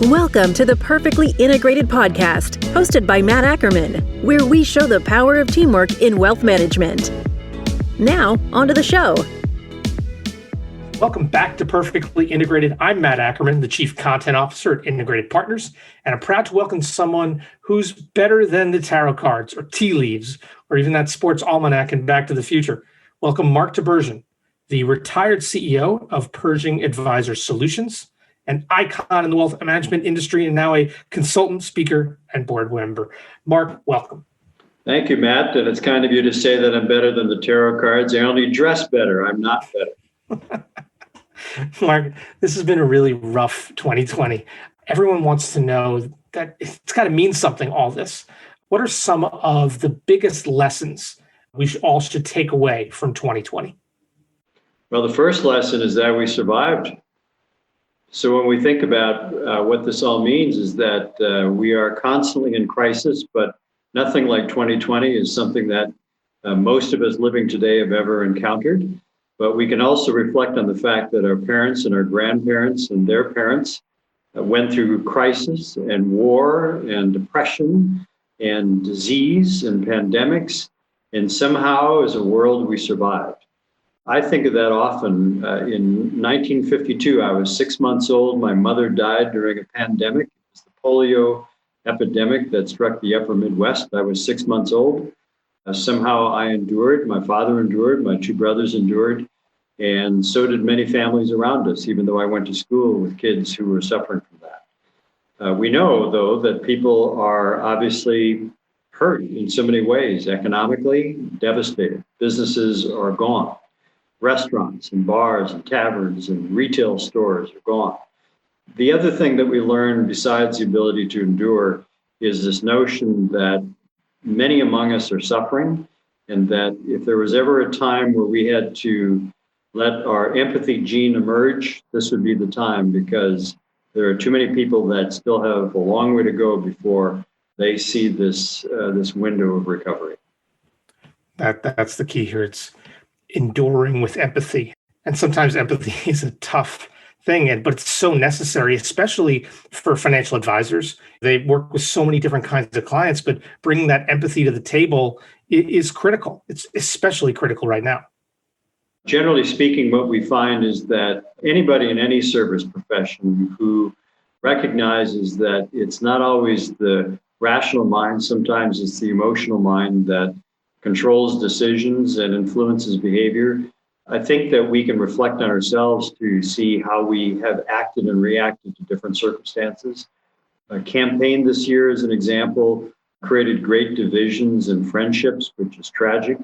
Welcome to the Perfectly Integrated Podcast, hosted by Matt Ackermann, where we show the power of teamwork in wealth management. Now, onto the show. Welcome back to Perfectly Integrated. I'm Matt Ackermann, the Chief Content Officer at Integrated Partners, and I'm proud to welcome someone who's better than the tarot cards or tea leaves or even that sports almanac in Back to the Future. Welcome Mark Tibergien, the retired CEO of Pershing Advisor Solutions, an icon in the wealth management industry, and now a consultant, speaker, and board member. Mark, welcome. Thank you, Matt. And it's kind of you to say that I'm better than the tarot cards. I only dress better. I'm not better. Mark, this has been a really rough 2020. Everyone wants to know that it's got to mean something, all this. What are some of the biggest lessons we all should take away from 2020? Well, the first lesson is that we survived. So when we think about what this all means is that we are constantly in crisis, but nothing like 2020 is something that most of us living today have ever encountered. But we can also reflect on the fact that our parents and our grandparents and their parents went through crisis and war and depression and disease and pandemics. And somehow as a world, we survived. I think of that often. In 1952, I was 6 months old. My mother died during a pandemic. It was the polio epidemic that struck the upper Midwest. I was 6 months old. Somehow I endured. My father endured. My two brothers endured. And so did many families around us, even though I went to school with kids who were suffering from that. We know, though, that people are obviously hurt in so many ways. Economically, devastated. Businesses are gone. Restaurants and bars and taverns and retail stores are gone. The other thing that we learned besides the ability to endure is this notion that many among us are suffering, and that if there was ever a time where we had to let our empathy gene emerge, this would be the time, because there are too many people that still have a long way to go before they see this window of recovery. That's the key here. It's enduring with empathy. And sometimes empathy is a tough thing, but it's so necessary, especially for financial advisors. They work with so many different kinds of clients, but bringing that empathy to the table is critical. It's especially critical right now. Generally speaking, what we find is that anybody in any service profession who recognizes that it's not always the rational mind, sometimes it's the emotional mind that controls decisions and influences behavior. I think that we can reflect on ourselves to see how we have acted and reacted to different circumstances. A campaign this year, as an example, created great divisions in friendships, which is tragic.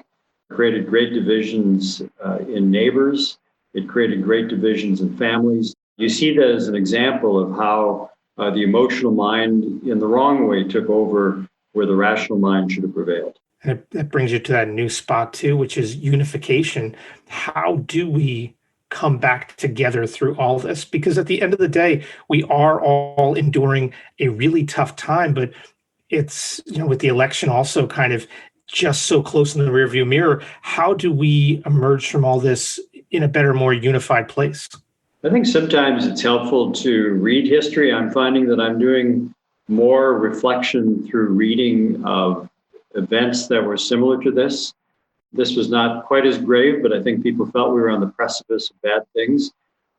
Created great divisions in neighbors. It created great divisions in families. You see that as an example of how the emotional mind in the wrong way took over where the rational mind should have prevailed. And that brings you to that new spot too, which is unification. How do we come back together through all this? Because at the end of the day, we are all enduring a really tough time, but it's, with the election also kind of just so close in the rearview mirror, how do we emerge from all this in a better, more unified place? I think sometimes it's helpful to read history. I'm finding that I'm doing more reflection through reading of events that were similar to this. This was not quite as grave, but I think people felt we were on the precipice of bad things.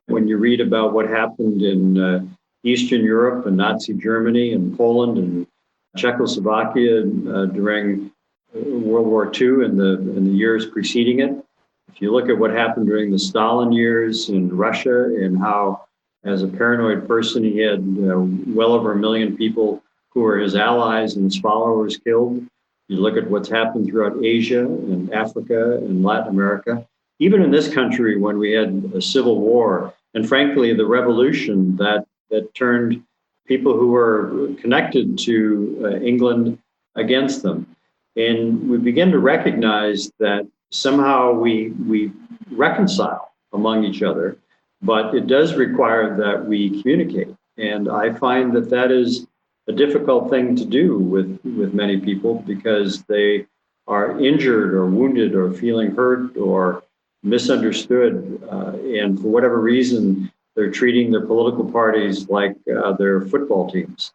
When you read about what happened in Eastern Europe and Nazi Germany and Poland and Czechoslovakia during World War II and the years preceding it, if you look at what happened during the Stalin years in Russia and how, as a paranoid person, he had well over 1 million people who were his allies and his followers killed. You look at what's happened throughout Asia and Africa and Latin America, even in this country when we had a civil war, and frankly, the revolution that turned people who were connected to England against them. And we begin to recognize that somehow we reconcile among each other, but it does require that we communicate. And I find that is a difficult thing to do with many people because they are injured or wounded or feeling hurt or misunderstood. And for whatever reason, they're treating their political parties like their football teams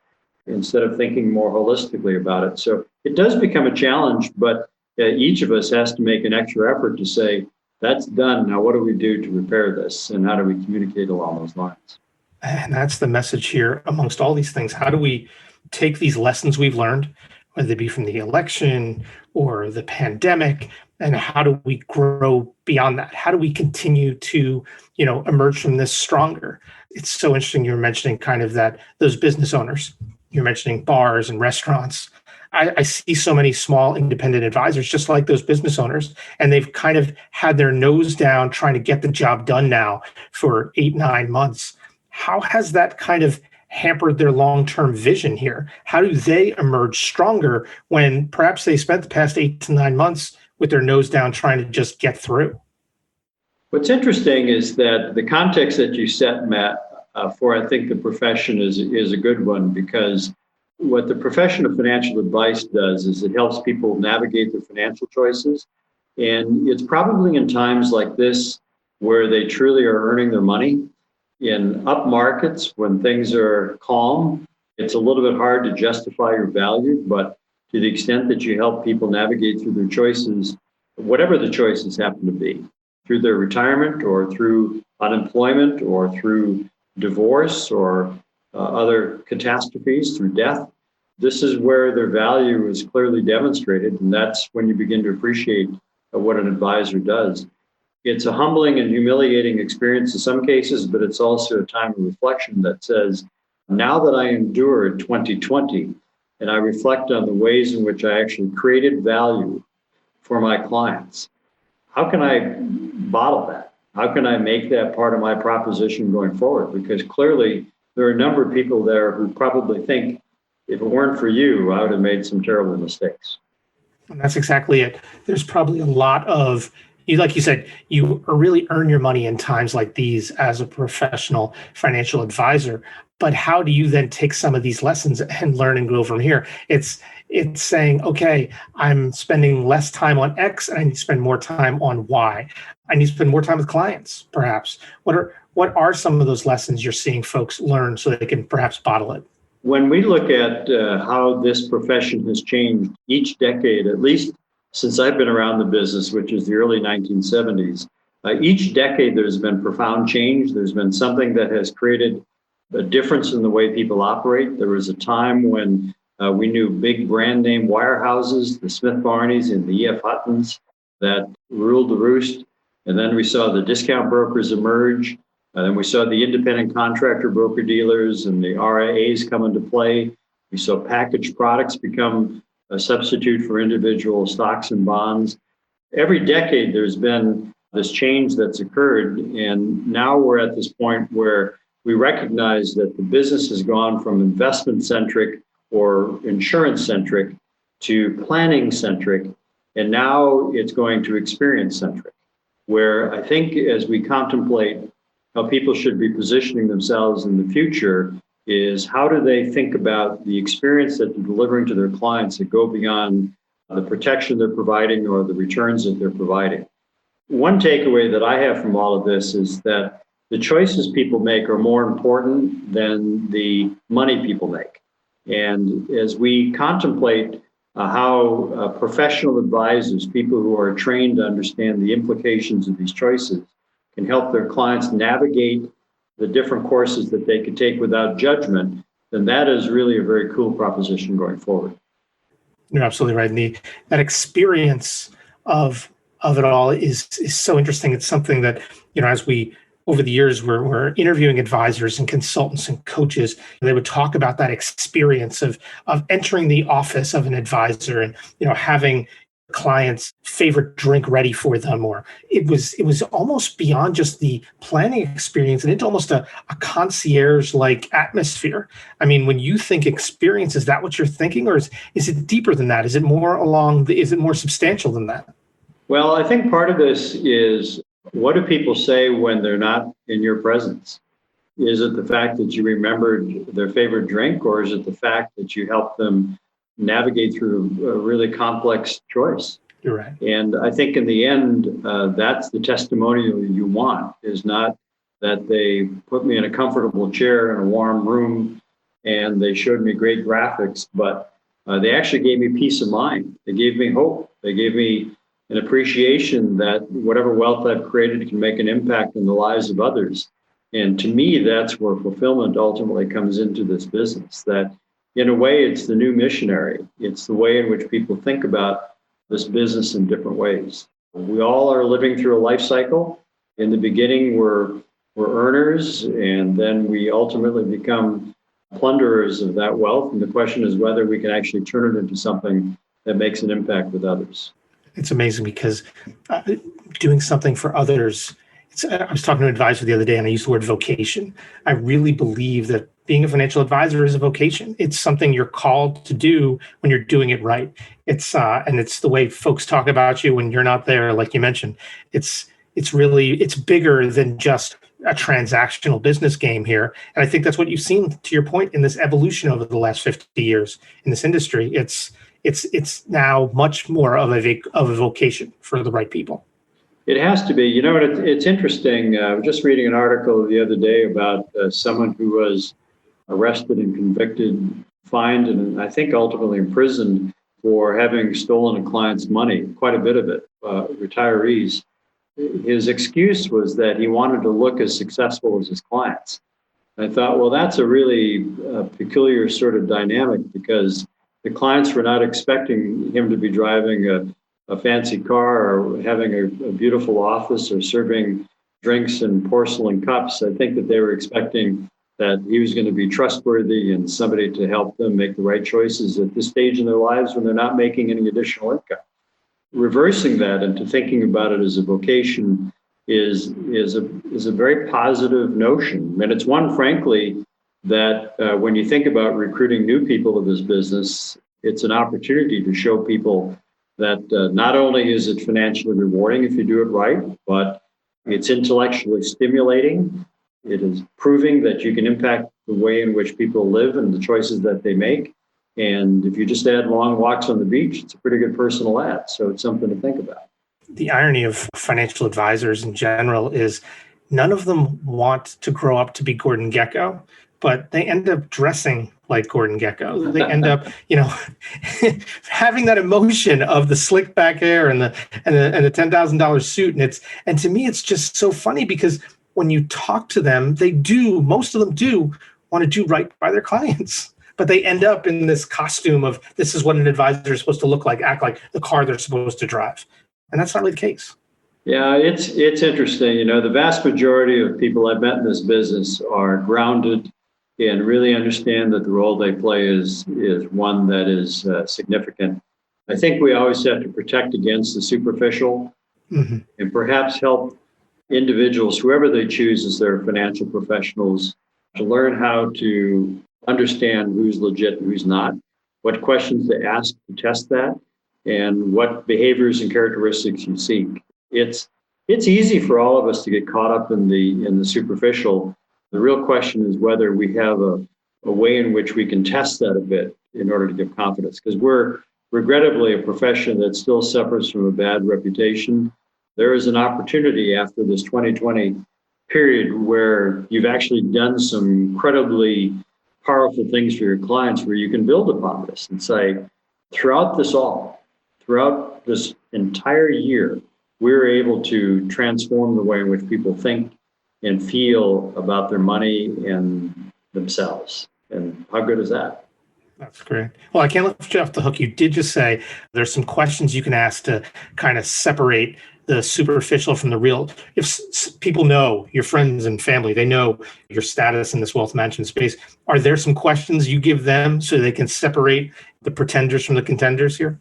instead of thinking more holistically about it. So it does become a challenge, but each of us has to make an extra effort to say, that's done. Now, what do we do to repair this? And how do we communicate along those lines? And that's the message here amongst all these things. How do we take these lessons we've learned, whether they be from the election or the pandemic, and how do we grow beyond that? How do we continue to, emerge from this stronger? It's so interesting. You were mentioning kind of that those business owners. You're mentioning bars and restaurants. I see so many small independent advisors, just like those business owners, and they've kind of had their nose down trying to get the job done now for 8-9 months. How has that kind of hampered their long-term vision here? How do they emerge stronger when perhaps they spent the past 8 to 9 months with their nose down trying to just get through? What's interesting is that the context that you set, Matt, for I think the profession is a good one, because what the profession of financial advice does is it helps people navigate their financial choices. And it's probably in times like this where they truly are earning their money. In up markets, when things are calm, it's a little bit hard to justify your value, but to the extent that you help people navigate through their choices, whatever the choices happen to be, through their retirement or through unemployment or through divorce or other catastrophes, through death, this is where their value is clearly demonstrated. And that's when you begin to appreciate what an advisor does. It's a humbling and humiliating experience in some cases, but it's also a time of reflection that says, now that I endured 2020 and I reflect on the ways in which I actually created value for my clients, how can I bottle that? How can I make that part of my proposition going forward? Because clearly there are a number of people there who probably think, if it weren't for you, I would have made some terrible mistakes. And that's exactly it. There's probably a lot of, like you said, you really earn your money in times like these as a professional financial advisor. But how do you then take some of these lessons and learn and grow from here? It's saying, okay, I'm spending less time on X and I need to spend more time on Y. I need to spend more time with clients, perhaps. What are some of those lessons you're seeing folks learn so they can perhaps bottle it? When we look at how this profession has changed each decade, at least since I've been around the business, which is the early 1970s, each decade there's been profound change. There's been something that has created a difference in the way people operate. There was a time when we knew big brand name wirehouses, the Smith Barneys and the E.F. Huttons, that ruled the roost. And then we saw the discount brokers emerge. And then we saw the independent contractor broker dealers and the RIAs come into play. We saw packaged products become a substitute for individual stocks and bonds. Every decade, there's been this change that's occurred. And now we're at this point where we recognize that the business has gone from investment-centric or insurance-centric to planning-centric. And now it's going to experience-centric, where I think as we contemplate how people should be positioning themselves in the future is how do they think about the experience that they're delivering to their clients that go beyond the protection they're providing or the returns that they're providing. One takeaway that I have from all of this is that the choices people make are more important than the money people make. And as we contemplate how professional advisors, people who are trained to understand the implications of these choices, can help their clients navigate the different courses that they could take without judgment, then that is really a very cool proposition going forward. You're absolutely right. And that experience of it all is so interesting. It's something that, as we, over the years, we're interviewing advisors and consultants and coaches, and they would talk about that experience of entering the office of an advisor and, having client's favorite drink ready for them, or it was almost beyond just the planning experience and into almost a concierge-like atmosphere. I mean, when you think experience, is that what you're thinking, or is it deeper than that? Is it more substantial than that? Well, I think part of this is, what do people say when they're not in your presence? Is it the fact that you remembered their favorite drink, or is it the fact that you helped them navigate through a really complex choice? You're right. And I think in the end, that's the testimonial you want, is not that they put me in a comfortable chair in a warm room and they showed me great graphics, but they actually gave me peace of mind. They gave me hope. They gave me an appreciation that whatever wealth I've created can make an impact in the lives of others. And to me, that's where fulfillment ultimately comes into this business, that in a way, it's the new missionary. It's the way in which people think about this business in different ways. We all are living through a life cycle. In the beginning, we're earners, and then we ultimately become plunderers of that wealth. And the question is whether we can actually turn it into something that makes an impact with others. It's amazing because doing something for others, I was talking to an advisor the other day and I used the word vocation. I really believe that being a financial advisor is a vocation. It's something you're called to do when you're doing it right. And it's the way folks talk about you when you're not there, like you mentioned. It's bigger than just a transactional business game here. And I think that's what you've seen, to your point, in this evolution over the last 50 years in this industry. It's now much more of a vocation for the right people. It has to be. You know, it's interesting. I was just reading an article the other day about someone who was arrested and convicted, fined, and I think ultimately imprisoned for having stolen a client's money, quite a bit of it, retirees. His excuse was that he wanted to look as successful as his clients. And I thought, well, that's a really peculiar sort of dynamic, because the clients were not expecting him to be driving a fancy car or having a beautiful office or serving drinks in porcelain cups. I think that they were expecting that he was going to be trustworthy and somebody to help them make the right choices at this stage in their lives when they're not making any additional income. Reversing that into thinking about it as a vocation is a very positive notion. And it's one, frankly, that when you think about recruiting new people to this business, it's an opportunity to show people that not only is it financially rewarding if you do it right, but it's intellectually stimulating. It is proving that you can impact the way in which people live and the choices that they make. And if you just add long walks on the beach, it's a pretty good personal ad. So it's something to think about. The irony of financial advisors in general is none of them want to grow up to be Gordon Gekko, but they end up dressing like Gordon Gekko. They end up, having that emotion of the slick back hair and the $10,000 suit. And to me, it's just so funny because when you talk to them, most of them do want to do right by their clients, but they end up in this costume of this is what an advisor is supposed to look like, act like the car they're supposed to drive. And that's not really the case. Yeah, it's interesting. The vast majority of people I've met in this business are grounded and really understand that the role they play is one that is significant. I think we always have to protect against the superficial, and perhaps help individuals, whoever they choose as their financial professionals, to learn how to understand who's legit and who's not, what questions to ask to test that, and what behaviors and characteristics you seek. It's easy for all of us to get caught up in the superficial. The real question is whether we have a way in which we can test that a bit in order to give confidence, because we're regrettably a profession that still suffers from a bad reputation. There is an opportunity after this 2020 period where you've actually done some incredibly powerful things for your clients where you can build upon this and say, throughout this entire year, we're able to transform the way in which people think and feel about their money and themselves. And how good is that? That's great. Well, I can't let you off the hook. You did just say there's some questions you can ask to kind of separate the superficial from the real. If people know your friends and family, they know your status in this wealth management space, are there some questions you give them so they can separate the pretenders from the contenders here?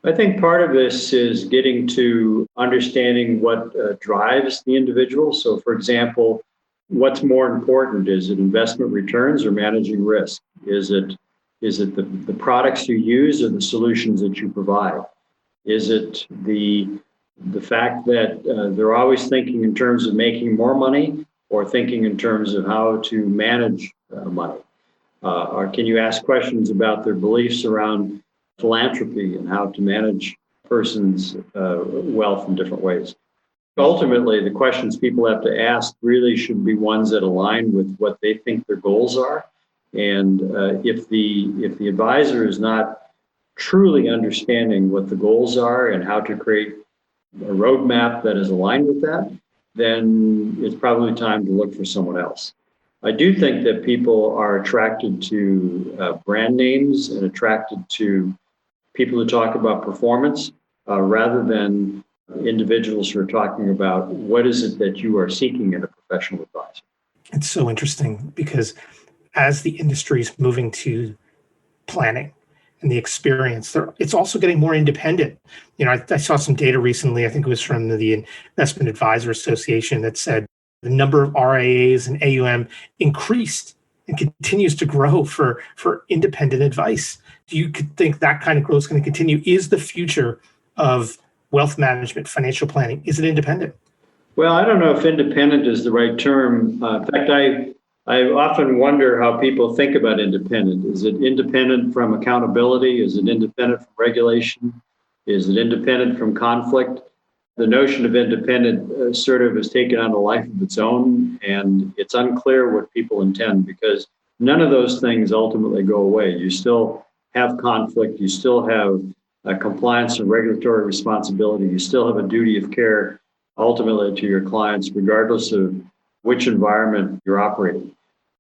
I think part of this is getting to understanding what drives the individual. So, for example, what's more important? Is it investment returns or managing risk? Is it the products you use or the solutions that you provide? Is it the fact that they're always thinking in terms of making more money or thinking in terms of how to manage money? Or can you ask questions about their beliefs around philanthropy and how to manage a person's wealth in different ways? Ultimately, the questions people have to ask really should be ones that align with what they think their goals are. And if the advisor is not truly understanding what the goals are and how to create a roadmap that is aligned with that, then it's probably time to look for someone else. I do think that people are attracted to brand names and attracted to people who talk about performance rather than individuals who are talking about what is it that you are seeking in a professional advisor. It's so interesting because as the industry is moving to planning and the experience, it's also getting more independent. I saw some data recently, I think it was from the Investment Advisor Association, that said the number of RIAs and AUM increased and continues to grow for independent advice. Do you think that kind of growth is going to continue? Is the future of wealth management, financial planning, is it independent? Well, I don't know if independent is the right term. In fact, I often wonder how people think about independent. Is it independent from accountability? Is it independent from regulation? Is it independent from conflict? The notion of independent sort of has taken on a life of its own, and it's unclear what people intend because none of those things ultimately go away. You still have conflict. You still have compliance and regulatory responsibility. You still have a duty of care ultimately to your clients, regardless of which environment you're operating.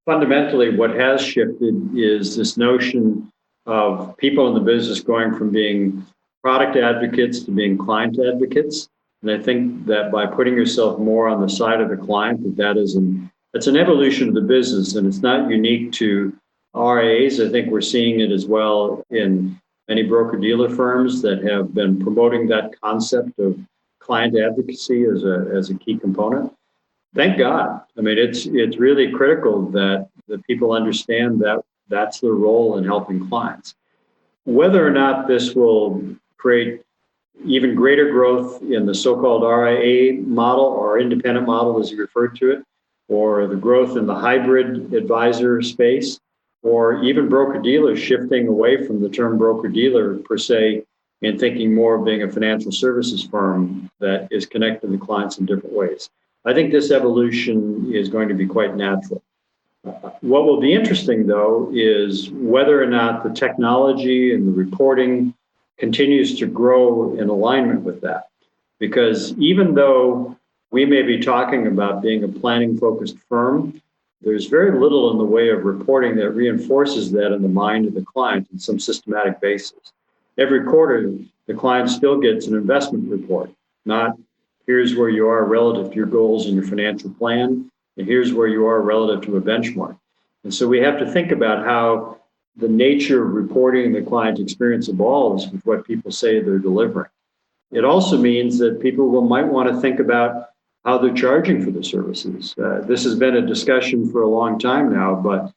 Fundamentally, what has shifted is this notion of people in the business going from being product advocates to being client advocates. And I think that by putting yourself more on the side of the client, that's an evolution of the business, and it's not unique to RIAs. I think we're seeing it as well in many broker-dealer firms that have been promoting that concept of client advocacy as a key component. Thank God. I mean, it's really critical that people understand that that's their role in helping clients. Whether or not this will create even greater growth in the so-called RIA model or independent model, as you referred to it, or the growth in the hybrid advisor space, or even broker-dealers shifting away from the term broker-dealer per se and thinking more of being a financial services firm that is connected to clients in different ways. I think this evolution is going to be quite natural. What will be interesting, though, is whether or not the technology and the reporting continues to grow in alignment with that. Because even though we may be talking about being a planning-focused firm, there's very little in the way of reporting that reinforces that in the mind of the client in some systematic basis. Every quarter, the client still gets an investment report, not here's where you are relative to your goals and your financial plan, and here's where you are relative to a benchmark. And so we have to think about how the nature of reporting the client experience evolves with what people say they're delivering. It also means that people might want to think about how they're charging for the services. This has been a discussion for a long time now, but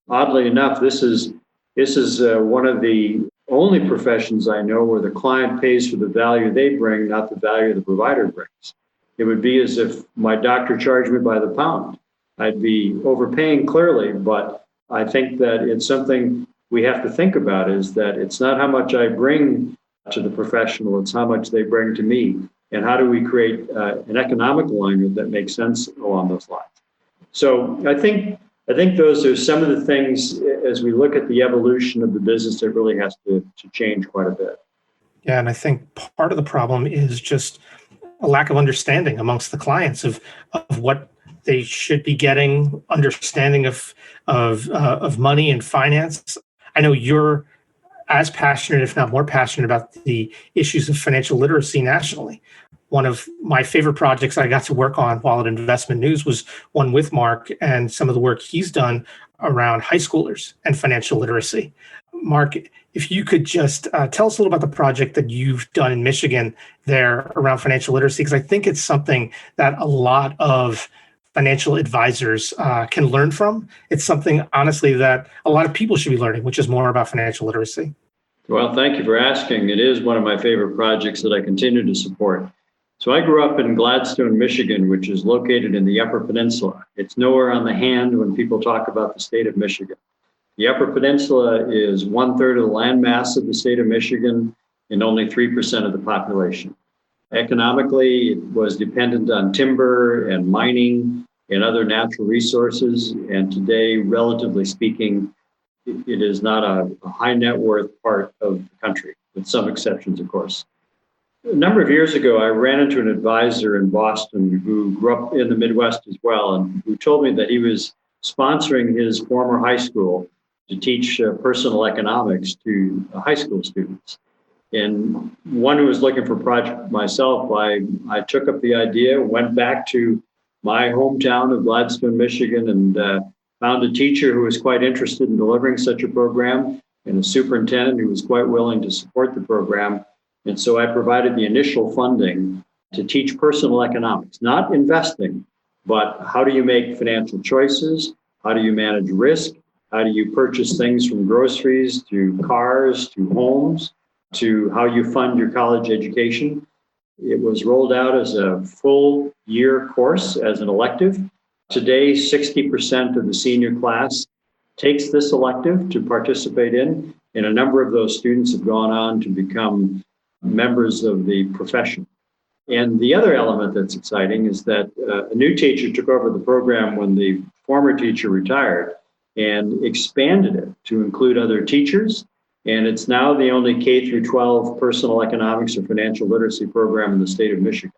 oddly enough, this is one of the only professions I know where the client pays for the value they bring, not the value the provider brings. It would be as if my doctor charged me by the pound. I'd be overpaying clearly, but I think that it's something we have to think about, is that it's not how much I bring to the professional, it's how much they bring to me. And how do we create an economic alignment that makes sense along those lines? So I think those are some of the things as we look at the evolution of the business that really has to change quite a bit. Yeah, and I think part of the problem is just a lack of understanding amongst the clients of what they should be getting, understanding of money and finance. I know you're as passionate, if not more passionate, about the issues of financial literacy nationally. One of my favorite projects I got to work on while at Investment News was one with Mark and some of the work he's done around high schoolers and financial literacy. Mark, if you could just tell us a little about the project that you've done in Michigan there around financial literacy, because I think it's something that a lot of financial advisors can learn from. It's something, honestly, that a lot of people should be learning, which is more about financial literacy. Well, thank you for asking. It is one of my favorite projects that I continue to support. So I grew up in Gladstone, Michigan, which is located in the Upper Peninsula. It's nowhere on the hand when people talk about the state of Michigan. The Upper Peninsula is 1/3 of the land mass of the state of Michigan and only 3% of the population. Economically, it was dependent on timber and mining and other natural resources. And today, relatively speaking, it is not a high net worth part of the country, with some exceptions, of course. A number of years ago, I ran into an advisor in Boston who grew up in the Midwest as well, and who told me that he was sponsoring his former high school to teach personal economics to high school students. And one who was looking for a project myself, I took up the idea, went back to my hometown of Gladstone, Michigan, and found a teacher who was quite interested in delivering such a program and a superintendent who was quite willing to support the program. And so I provided the initial funding to teach personal economics, not investing, but how do you make financial choices? How do you manage risk? How do you purchase things from groceries to cars to homes to how you fund your college education? It was rolled out as a full year course as an elective. Today, 60% of the senior class takes this elective to participate in, and a number of those students have gone on to become members of the profession. And the other element that's exciting is that a new teacher took over the program when the former teacher retired and expanded it to include other teachers. And it's now the only K through 12 personal economics or financial literacy program in the state of Michigan.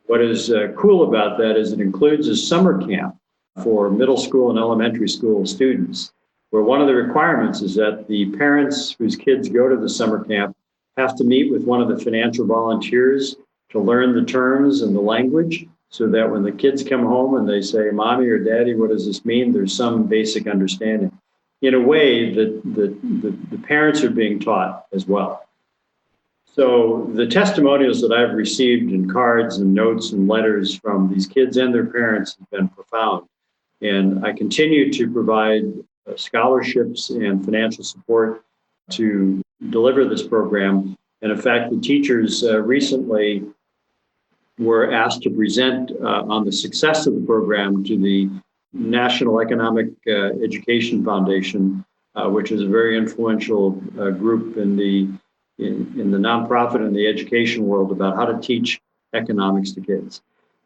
What is cool about that is it includes a summer camp for middle school and elementary school students, where one of the requirements is that the parents whose kids go to the summer camp have to meet with one of the financial volunteers to learn the terms and the language, so that when the kids come home and they say, "Mommy or Daddy, what does this mean?" there's some basic understanding. In a way that the parents are being taught as well. So the testimonials that I've received in cards and notes and letters from these kids and their parents have been profound. And I continue to provide scholarships and financial support to deliver this program. And in fact, the teachers recently were asked to present on the success of the program to the National Economic Education Foundation, which is a very influential group in the nonprofit and the education world about how to teach economics to kids.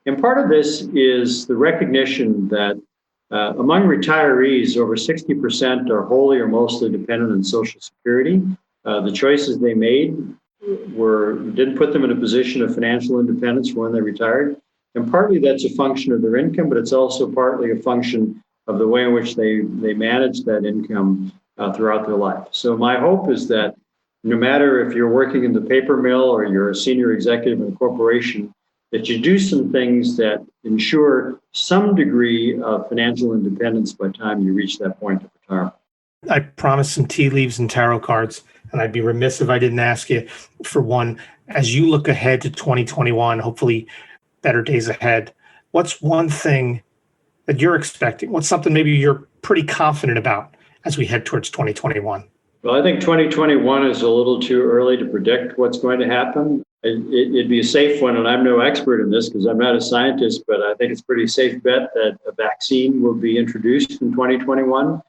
And part of this is the recognition that among retirees, over 60% are wholly or mostly dependent on Social Security. The choices they made didn't put them in a position of financial independence when they retired. And partly that's a function of their income, but it's also partly a function of the way in which they manage that income throughout their life. So my hope is that no matter if you're working in the paper mill or you're a senior executive in a corporation, that you do some things that ensure some degree of financial independence by the time you reach that point of retirement. I promised some tea leaves and tarot cards, and I'd be remiss if I didn't ask you for one. As you look ahead to 2021, hopefully better days ahead, what's one thing that you're expecting? What's something maybe you're pretty confident about as we head towards 2021? Well, I think 2021 is a little too early to predict what's going to happen. It'd be a safe one, and I'm no expert in this because I'm not a scientist, but I think it's a pretty safe bet that a vaccine will be introduced in 2021.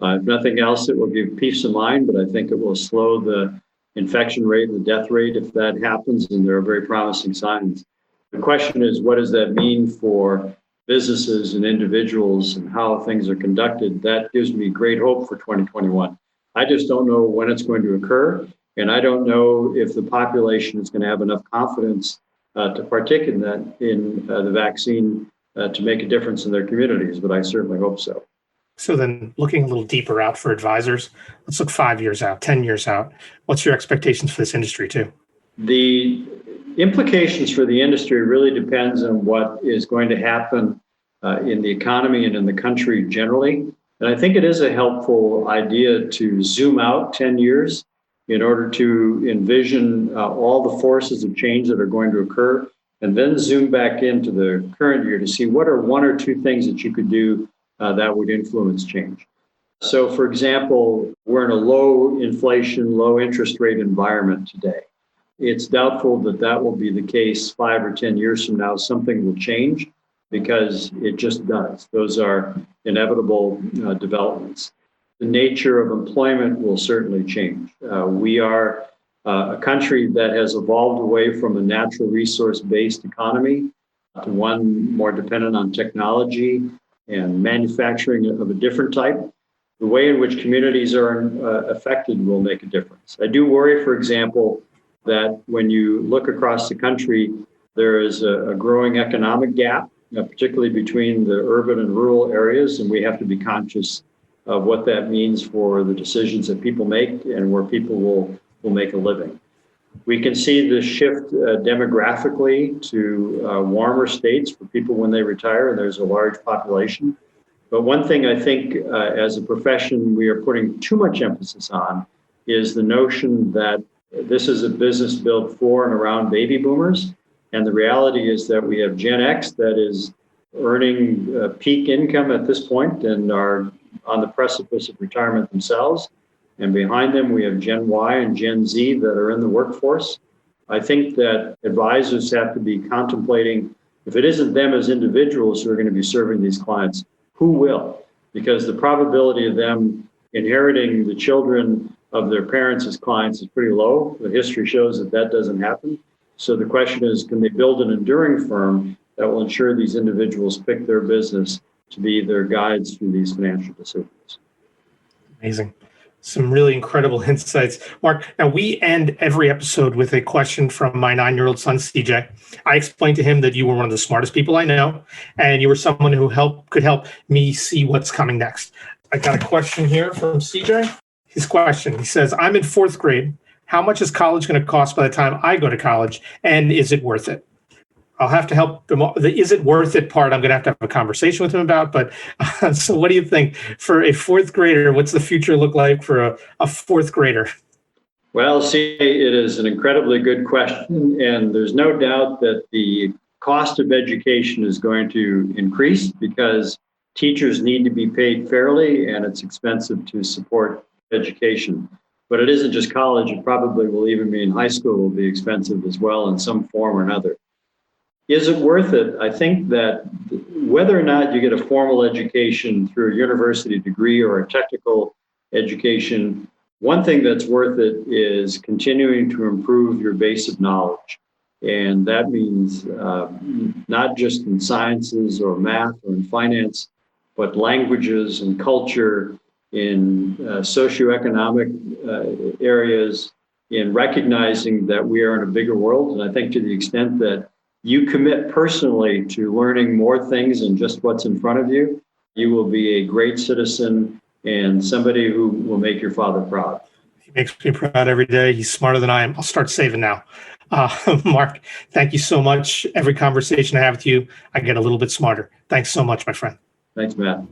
If nothing else, it will give peace of mind, but I think it will slow the infection rate, the death rate if that happens, and there are very promising signs. The question is, what does that mean for businesses and individuals and how things are conducted? That gives me great hope for 2021. I just don't know when it's going to occur, and I don't know if the population is going to have enough confidence to partake in the vaccine to make a difference in their communities, but I certainly hope so. So then looking a little deeper out for advisors, let's look 5 years out, 10 years out. What's your expectations for this industry too? The implications for the industry really depends on what is going to happen in the economy and in the country generally. And I think it is a helpful idea to zoom out 10 years in order to envision all the forces of change that are going to occur, and then zoom back into the current year to see what are one or two things that you could do that would influence change. So, for example, we're in a low inflation, low interest rate environment today. It's doubtful that that will be the case 5 or 10 years from now. Something will change because it just does. Those are inevitable developments. The nature of employment will certainly change. We are a country that has evolved away from a natural resource-based economy to one more dependent on technology and manufacturing of a different type. The way in which communities are affected will make a difference. I do worry, for example, that when you look across the country, there is a growing economic gap, particularly between the urban and rural areas, and we have to be conscious of what that means for the decisions that people make and where people will make a living. We can see the shift demographically to warmer states for people when they retire, and there's a large population. But one thing I think as a profession we are putting too much emphasis on is the notion that this is a business built for and around baby boomers. And the reality is that we have Gen X that is earning peak income at this point and are on the precipice of retirement themselves. And behind them, we have Gen Y and Gen Z that are in the workforce. I think that advisors have to be contemplating, if it isn't them as individuals who are going to be serving these clients, who will? Because the probability of them inheriting the children of their parents as clients is pretty low. The history shows that that doesn't happen. So the question is, can they build an enduring firm that will ensure these individuals pick their business to be their guides through these financial decisions? Amazing. Some really incredible insights. Mark, now we end every episode with a question from my 9-year-old son, CJ. I explained to him that you were one of the smartest people I know, and you were someone who could help me see what's coming next. I got a question here from CJ. His question, he says, I'm in 4th grade. How much is college going to cost by the time I go to college, and is it worth it? I'll have to help him. The is it worth it part, I'm going to have a conversation with him about. But so what do you think for a 4th grader? What's the future look like for a 4th grader? Well, see, it is an incredibly good question. And there's no doubt that the cost of education is going to increase because teachers need to be paid fairly and it's expensive to support education. But it isn't just college. It probably will even be in high school will be expensive as well in some form or another. Is it worth it? I think that whether or not you get a formal education through a university degree or a technical education, one thing that's worth it is continuing to improve your base of knowledge. And that means not just in sciences or math or in finance, but languages and culture, in socioeconomic areas, in recognizing that we are in a bigger world. And I think to the extent that you commit personally to learning more things than just what's in front of you, you will be a great citizen and somebody who will make your father proud. He makes me proud every day. He's smarter than I am. I'll start saving now. Mark, thank you so much. Every conversation I have with you, I get a little bit smarter. Thanks so much, my friend. Thanks, Matt.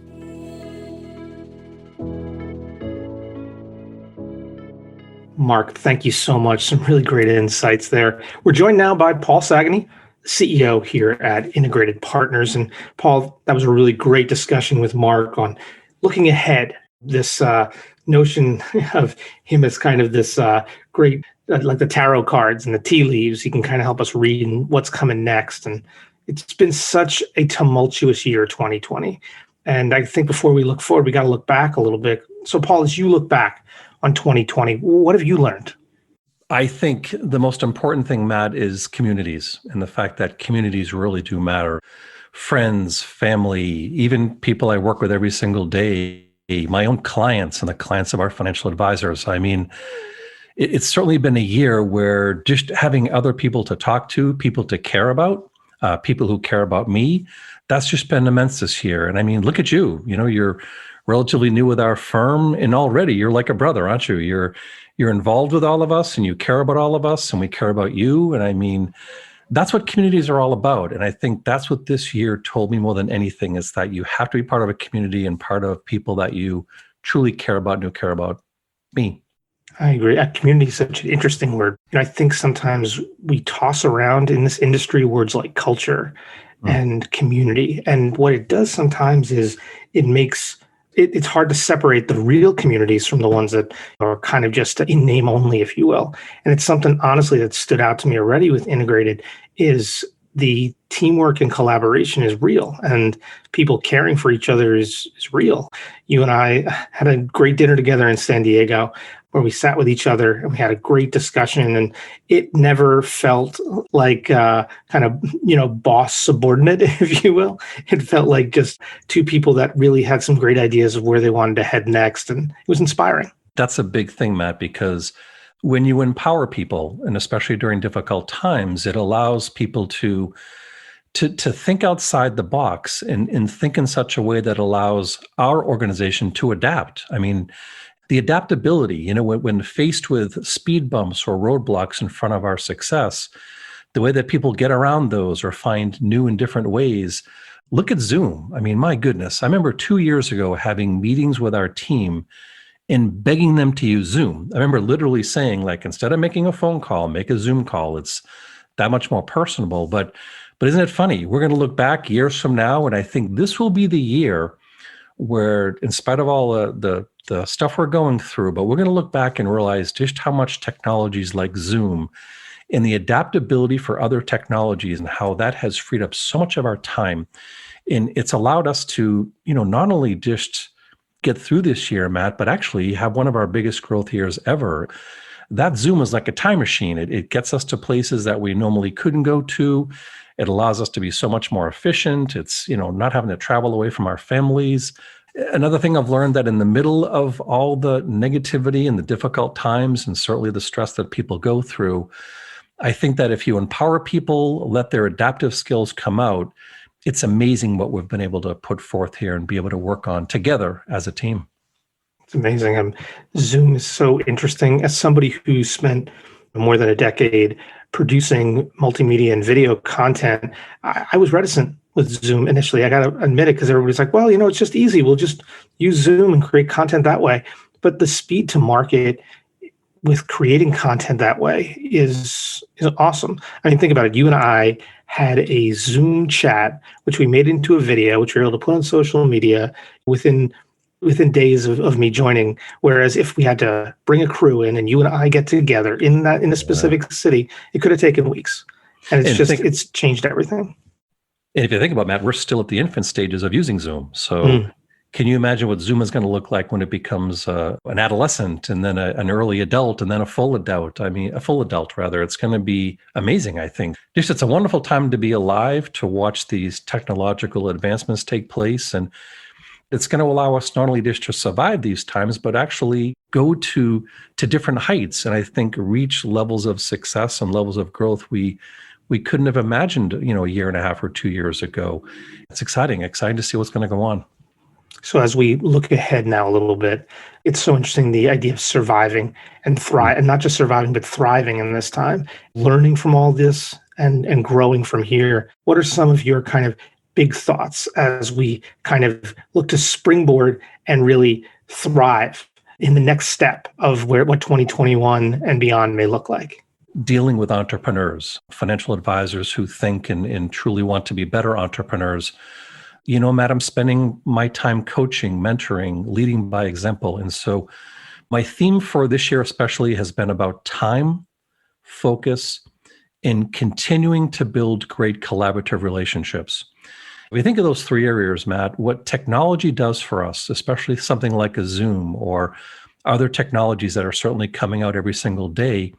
Mark, thank you so much. Some really great insights there. We're joined now by Paul Sagany, CEO here at Integrated Partners. And Paul, that was a really great discussion with Mark on looking ahead, this notion of him as kind of this great, like the tarot cards and the tea leaves. He can kind of help us read what's coming next. And it's been such a tumultuous year, 2020. And I think before we look forward, we got to look back a little bit. So Paul, as you look back on 2020, what have you learned? I think the most important thing, Matt, is communities and the fact that communities really do matter. Friends, family, even people I work with every single day, my own clients and the clients of our financial advisors. I mean, it's certainly been a year where just having other people to talk to, people to care about, people who care about me, that's just been immense this year. And I mean, look at you, you're relatively new with our firm and already you're like a brother, aren't you? You're involved with all of us and you care about all of us and we care about you. And I mean, that's what communities are all about. And I think that's what this year told me more than anything is that you have to be part of a community and part of people that you truly care about and who care about me. I agree. Community is such an interesting word. I think sometimes we toss around in this industry words like culture and community. And what it does sometimes is it makes it's hard to separate the real communities from the ones that are kind of just in name only, if you will. And it's something, honestly, that stood out to me already with Integrated is the teamwork and collaboration is real, and people caring for each other is real. You and I had a great dinner together in San Diego where we sat with each other and we had a great discussion, and it never felt like kind of, boss subordinate, if you will. It felt like just two people that really had some great ideas of where they wanted to head next, and it was inspiring. That's a big thing, Matt, because when you empower people, and especially during difficult times, it allows people to think outside the box and think in such a way that allows our organization to adapt. I mean, the adaptability, when faced with speed bumps or roadblocks in front of our success, the way that people get around those or find new and different ways. Look at Zoom. I mean, my goodness, I remember 2 years ago having meetings with our team and begging them to use Zoom. I remember literally saying, like, instead of making a phone call, make a Zoom call. It's that much more personable. But isn't it funny? We're going to look back years from now, and I think this will be the year where, in spite of all the stuff we're going through, but we're going to look back and realize just how much technologies like Zoom and the adaptability for other technologies and how that has freed up so much of our time. And it's allowed us to, not only just get through this year, Matt, but actually have one of our biggest growth years ever. That Zoom is like a time machine. It gets us to places that we normally couldn't go to. It allows us to be so much more efficient. It's, not having to travel away from our families. Another thing I've learned, that in the middle of all the negativity and the difficult times, and certainly the stress that people go through, I think that if you empower people, let their adaptive skills come out, it's amazing what we've been able to put forth here and be able to work on together as a team. It's amazing. Zoom is so interesting. As somebody who spent more than a decade producing multimedia and video content, I was reticent with Zoom initially. I got to admit it, because everybody's like, well, it's just easy. We'll just use Zoom and create content that way. But the speed to market with creating content that way is awesome. I mean, think about it. You and I had a Zoom chat, which we made into a video, which we were able to put on social media within days of me joining. Whereas if we had to bring a crew in and you and I get together in a specific city, it could have taken weeks. And it's changed everything. And if you think about it, Matt, we're still at the infant stages of using Zoom. So can you imagine what Zoom is going to look like when it becomes an adolescent, and then an early adult, and then a full adult? It's going to be amazing, I think. Just, it's a wonderful time to be alive, to watch these technological advancements take place. And it's going to allow us not only just to survive these times, but actually go to different heights. And I think reach levels of success and levels of growth we couldn't have imagined, a year and a half or 2 years ago. It's exciting to see what's going to go on. So as we look ahead now a little bit, it's so interesting, the idea of surviving and thrive, and not just surviving, but thriving in this time, learning from all this and growing from here. What are some of your kind of big thoughts as we kind of look to springboard and really thrive in the next step of what 2021 and beyond may look like? Dealing with entrepreneurs, financial advisors who think and truly want to be better entrepreneurs. Matt, I'm spending my time coaching, mentoring, leading by example. And so my theme for this year especially has been about time, focus, and continuing to build great collaborative relationships. If you think of those three areas, Matt, what technology does for us, especially something like a Zoom or other technologies that are certainly coming out every single day,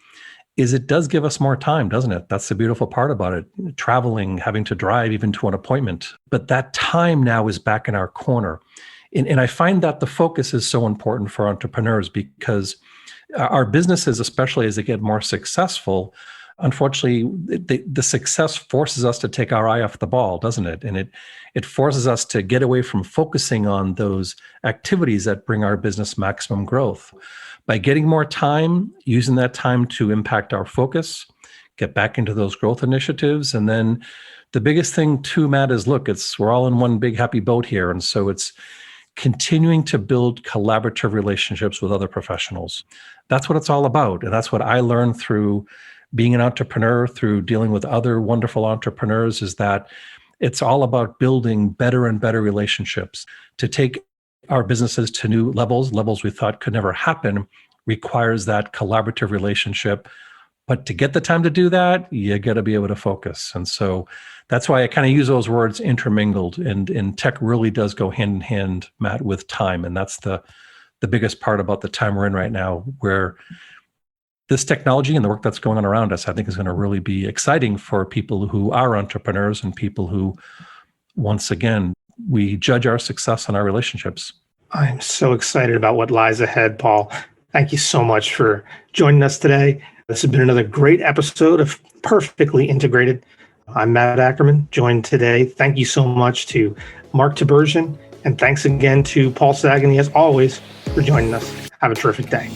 is it does give us more time, doesn't it? That's the beautiful part about it. Traveling, having to drive even to an appointment. But that time now is back in our corner. And I find that the focus is so important for entrepreneurs, because our businesses, especially as they get more successful, unfortunately, the success forces us to take our eye off the ball, doesn't it? And it forces us to get away from focusing on those activities that bring our business maximum growth. By getting more time, using that time to impact our focus, get back into those growth initiatives. And then the biggest thing too, Matt, is we're all in one big happy boat here. And so it's continuing to build collaborative relationships with other professionals. That's what it's all about. And that's what I learned through being an entrepreneur, through dealing with other wonderful entrepreneurs, is that it's all about building better and better relationships. To take our businesses to new levels we thought could never happen, requires that collaborative relationship, But to get the time to do that, you got to be able to focus. And so that's why I kind of use those words intermingled. And tech really does go hand in hand, Matt, with time. And that's the biggest part about the time we're in right now, where this technology and the work that's going on around us, I think, is going to really be exciting for people who are entrepreneurs and people who, once again, we judge our success on our relationships. I'm so excited about what lies ahead, Paul. Thank you so much for joining us today. This has been another great episode of Perfectly Integrated. I'm Matt Ackermann, joined today. Thank you so much to Mark Tibergien, and thanks again to Paul Sagany, as always, for joining us. Have a terrific day.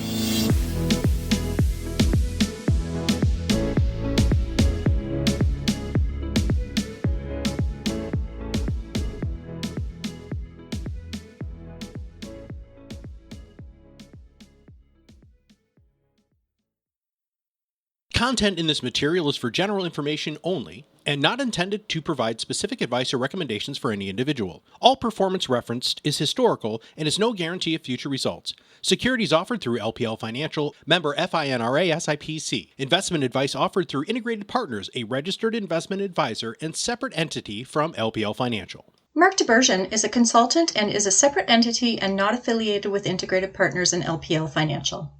Content in this material is for general information only and not intended to provide specific advice or recommendations for any individual. All performance referenced is historical and is no guarantee of future results. Securities offered through LPL Financial, member FINRA SIPC. Investment advice offered through Integrated Partners, a registered investment advisor and separate entity from LPL Financial. Mark Tibergien is a consultant and is a separate entity and not affiliated with Integrated Partners and LPL Financial.